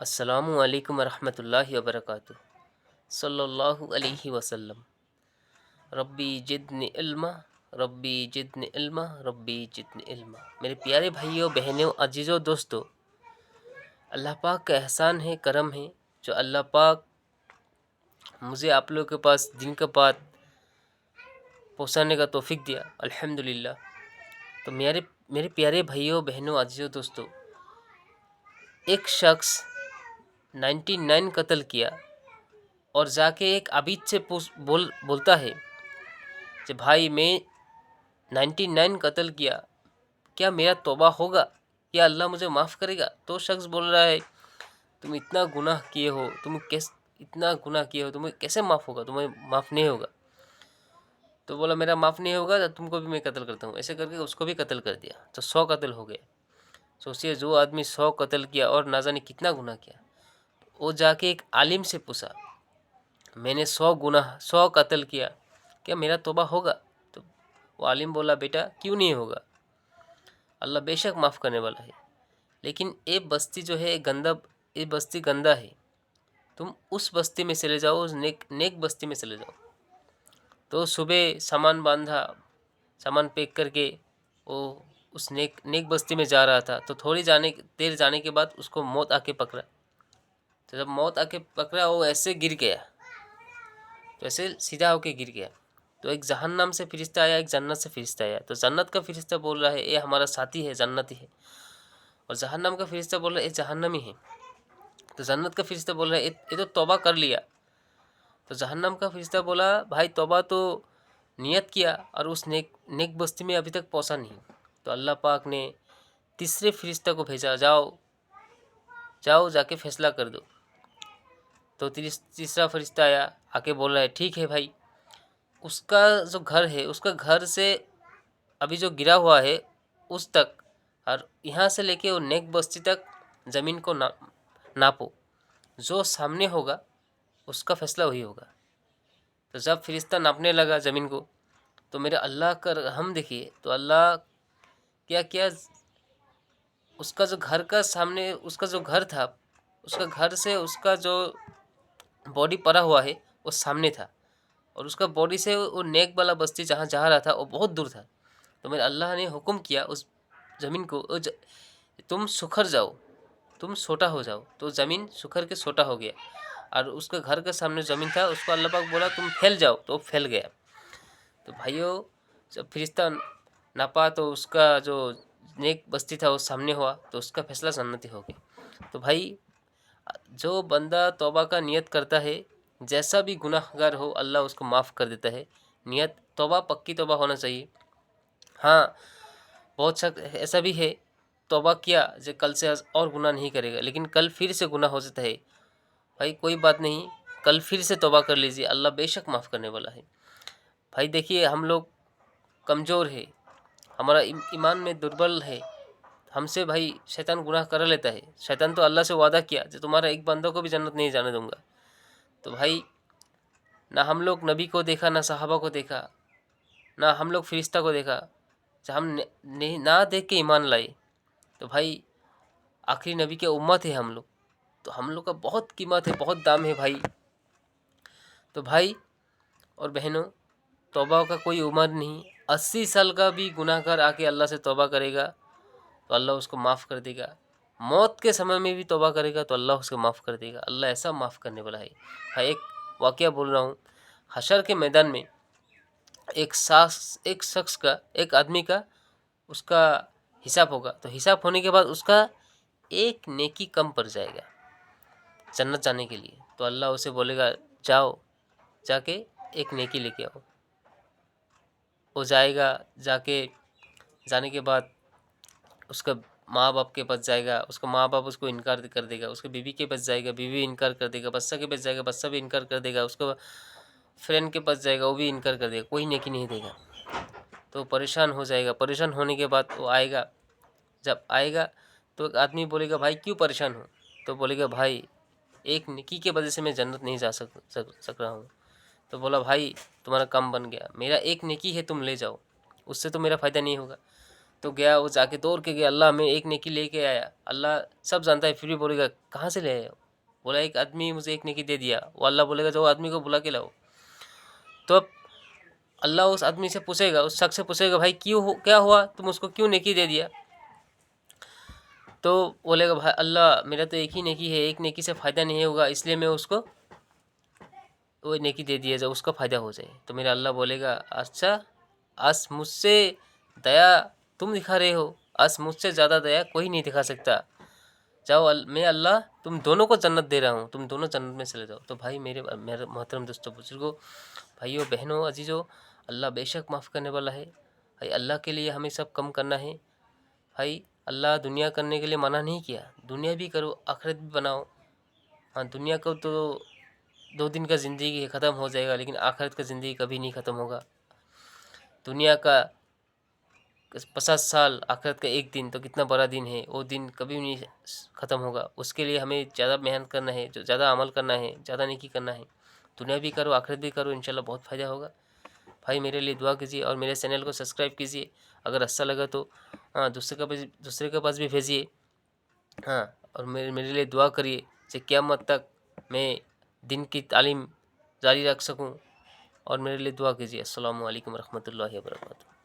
السلام علیکم ورحمۃ اللہ وبرکاتہ۔ صلی اللہ علیہ وسلم۔ ربی جدنی علما، ربی جدنی علما، ربی جدنی علما۔ میرے پیارے بھائیوں، بہنوں، عزیزوں، دوستوں، اللہ پاک کا احسان ہے، کرم ہے، جو اللہ پاک مجھے آپ لوگوں کے پاس دین کا بات پہنچانے کا توفیق دیا، الحمدللہ۔ تو میرے پیارے بھائیوں، بہنوں، عزیزوں، دوستوں، ایک شخص 99 قتل کیا اور جا کے ایک عبید سے بولتا ہے کہ بھائی میں 99 قتل کیا، کیا میرا توبہ ہوگا؟ کیا اللہ مجھے معاف کرے گا؟ تو شخص بول رہا ہے تم اتنا گناہ کیے ہو، تمہیں کیسے معاف ہوگا؟ تمہیں معاف نہیں ہوگا۔ تو بولا میرا معاف نہیں ہوگا تو تم کو بھی میں قتل کرتا ہوں۔ ایسے کر کے اس کو بھی قتل کر دیا، تو 100 قتل ہو گئے۔ سوچئے، جو آدمی 100 قتل کیا اور نہ جانے کتنا گناہ کیا، وہ جا کے ایک عالم سے پوچھا میں نے 100 قتل کیا، کیا میرا توبہ ہوگا؟ تو وہ عالم بولا بیٹا کیوں نہیں ہوگا، اللہ بے شک معاف کرنے والا ہے، لیکن یہ بستی جو ہے یہ بستی گندہ ہے، تم اس بستی میں چلے جاؤ، اس نیک بستی میں چلے جاؤ۔ تو صبح سامان باندھا، سامان پیک کر کے وہ اس نیک بستی میں جا رہا تھا، تو تھوڑی دیر جانے کے بعد اس کو موت آ کے پکڑا۔ تو جب موت آ کے پکڑا، وہ ایسے گر گیا، تو ایسے سیدھا ہو کے گر گیا۔ تو ایک جہنم سے فرشتہ آیا، ایک جنت سے فرشتہ آیا۔ تو جنت کا فرشتہ بول رہا ہے یہ ہمارا ساتھی ہے، جنتی ہے، اور جہنم کا فرشتہ بول رہا ہے یہ جہنمی ہے۔ تو جنت کا فرشتہ بول رہا ہے یہ تو توبہ کر لیا۔ تو جہنم کا فرشتہ بولا بھائی توبہ تو نیت کیا اور اس نیک بستی میں ابھی تک پہنچا نہیں۔ تو اللہ پاک نے تیسرے فرشتہ کو بھیجا، جاؤ جا کے فیصلہ کر دو۔ تو تیسرا فرشتہ آیا، آ کے بول رہا ہے ٹھیک ہے بھائی، اس کا جو گھر ہے، اس کا گھر سے ابھی جو گرا ہوا ہے اس تک، اور یہاں سے لے کے وہ نیک بستی تک زمین کو ناپو، جو سامنے ہوگا اس کا فیصلہ وہی ہوگا۔ تو جب فرشتہ ناپنے لگا زمین کو، تو میرے اللہ کا رحم دیکھیے، تو اللہ کیا اس کا جو گھر کا سامنے، اس کا جو گھر تھا، اس کا گھر سے اس کا جو باڈی پڑا ہوا ہے وہ سامنے تھا، اور اس کا باڈی سے وہ نیک والا بستی جہاں جا رہا تھا وہ بہت دور تھا۔ تو میرے اللہ نے حکم کیا اس زمین کو تم سکھر جاؤ، تم چھوٹا ہو جاؤ۔ تو زمین سکھر کے چھوٹا ہو گیا، اور اس کے گھر کے سامنے زمین تھا، اس کو اللہ پاک بولا تم پھیل جاؤ، تو وہ پھیل گیا۔ تو بھائیو، جب فرشتہ ناپا تو اس کا جو نیک بستی تھا وہ سامنے ہوا، تو اس کا فیصلہ جنتی ہو گیا۔ تو بھائی، جو بندہ توبہ کا نیت کرتا ہے، جیسا بھی گناہ گار ہو اللہ اس کو معاف کر دیتا ہے۔ نیت توبہ پکی توبہ ہونا چاہیے۔ ہاں، بہت شخص ایسا بھی ہے توبہ کیا جو کل سے اور گناہ نہیں کرے گا، لیکن کل پھر سے گناہ ہو جاتا ہے۔ بھائی کوئی بات نہیں، کل پھر سے توبہ کر لیجیے، اللہ بے شک معاف کرنے والا ہے۔ بھائی دیکھیے، ہم لوگ کمزور ہے، ہمارا ایمان میں دربل ہے، ہم سے بھائی شیطان گناہ کر لیتا ہے۔ شیطان تو اللہ سے وعدہ کیا جو تمہارا ایک بندہ کو بھی جنت نہیں جانے دوں گا۔ تو بھائی، نہ ہم لوگ نبی کو دیکھا، نہ صحابہ کو دیکھا، نہ ہم لوگ فرشتہ کو دیکھا، جب ہم نہ دیکھ کے ایمان لائے، تو بھائی آخری نبی کے امت ہے ہم لوگ، تو ہم لوگ کا بہت قیمت ہے، بہت دام ہے بھائی۔ تو بھائی اور بہنوں، توبہ کا کوئی عمر نہیں، 80 سال کا بھی گناہ گار آ کے اللہ سے توبہ کرے گا تو اللہ اس کو معاف کر دے گا۔ موت کے سمے میں بھی توبہ کرے گا تو اللہ اس کو معاف کر دے گا۔ اللہ ایسا معاف کرنے والا ہے۔ ہاں، ایک واقعہ بول رہا ہوں، حشر کے میدان میں ایک شخص کا، ایک آدمی کا، اس کا حساب ہوگا، تو حساب ہونے کے بعد اس کا ایک نیکی کم پڑ جائے گا جنت جانے کے لیے۔ تو اللہ اسے بولے گا جاؤ، جا کے ایک نیکی لے کے آؤ۔ وہ جائے گا، جانے کے بعد اس کا ماں باپ کے پاس جائے گا، اس کا ماں باپ اس کو انکار کر دے گا، اس کے بیوی کے پاس جائے گا، بیوی انکار کر دے گا، بچہ کے پاس جائے گا، بچہ بھی انکار کر دے گا، اس کو فرینڈ کے پاس جائے گا، وہ بھی انکار کر دے گا، کوئی نیکی نہیں دے گا۔ تو پریشان ہو جائے گا۔ پریشان ہونے کے بعد وہ آئے گا، جب آئے گا تو ایک آدمی بولے گا بھائی کیوں پریشان ہو؟ تو بولے گا بھائی ایک نیکی کے وجہ سے میں جنت نہیں جا سک رہا ہوں۔ تو بولا بھائی تمہارا کام بن گیا، میرا ایک نیکی ہے تم لے جاؤ، اس سے تو میرا فائدہ نہیں ہوگا۔ تو گیا وہ جا کے دوڑ کے گیا، اللہ میں ایک نیکی لے کے آیا. اللہ سب جانتا ہے، پھر بھی بولے گا کہاں سے لے آئے ہو؟ بولا ایک آدمی مجھے ایک نیکی دے دیا. وہ اللہ بولے گا جو آدمی کو بلا کے لاؤ. تو اب اللہ اس آدمی سے پوچھے گا، اس شخص سے پوچھے گا بھائی کیا ہوا، تم اس کو کیوں نیکی دے دیا؟ تو بولے گا بھائی اللہ میرا تو ایک ہی نیکی ہے، ایک نیکی سے فائدہ نہیں ہوگا، اس لیے میں اس کو وہ نیکی دے دیا جو اس کا فائدہ ہو جائے. تو میرا اللہ بولے گا اچھا، آج مجھ سے دیا تم دکھا رہے ہو، آج مجھ سے زیادہ دیا کوئی نہیں دکھا سکتا. جاؤ میں اللہ تم دونوں کو جنت دے رہا ہوں، تم دونوں جنت میں چلے جاؤ. تو بھائی میرے محترم دوستوں بزرگوں، بھائیوں بہنوں عزیزوں، اللہ بے شک معاف کرنے والا ہے. بھائی اللہ کے لیے ہمیں سب کم کرنا ہے. بھائی اللہ دنیا کرنے کے لیے منع نہیں کیا، دنیا بھی کرو آخرت بھی بناؤ. ہاں دنیا کو تو 2 دن کا زندگی ختم ہو جائے گا، لیکن آخرت کا زندگی کبھی نہیں ختم ہوگا. دنیا کا 50 سال، آخرت کا 1 دن تو کتنا بڑا دن ہے، وہ دن کبھی نہیں ختم ہوگا. اس کے لیے ہمیں زیادہ محنت کرنا ہے، زیادہ عمل کرنا ہے، زیادہ نیکی کرنا ہے. دنیا بھی کرو آخرت بھی کرو، انشاءاللہ بہت فائدہ ہوگا. بھائی میرے لیے دعا کیجیے اور میرے چینل کو سبسکرائب کیجیے. اگر اچھا لگا تو دوسرے کے پاس بھی بھیجیے. ہاں اور میرے لیے دعا کریے کہ قیامت تک میں دن کی تعلیم جاری رکھ سکوں. اور میرے لیے دعا کیجیے. السلام علیکم ورحمۃ اللہ وبرکاتہ.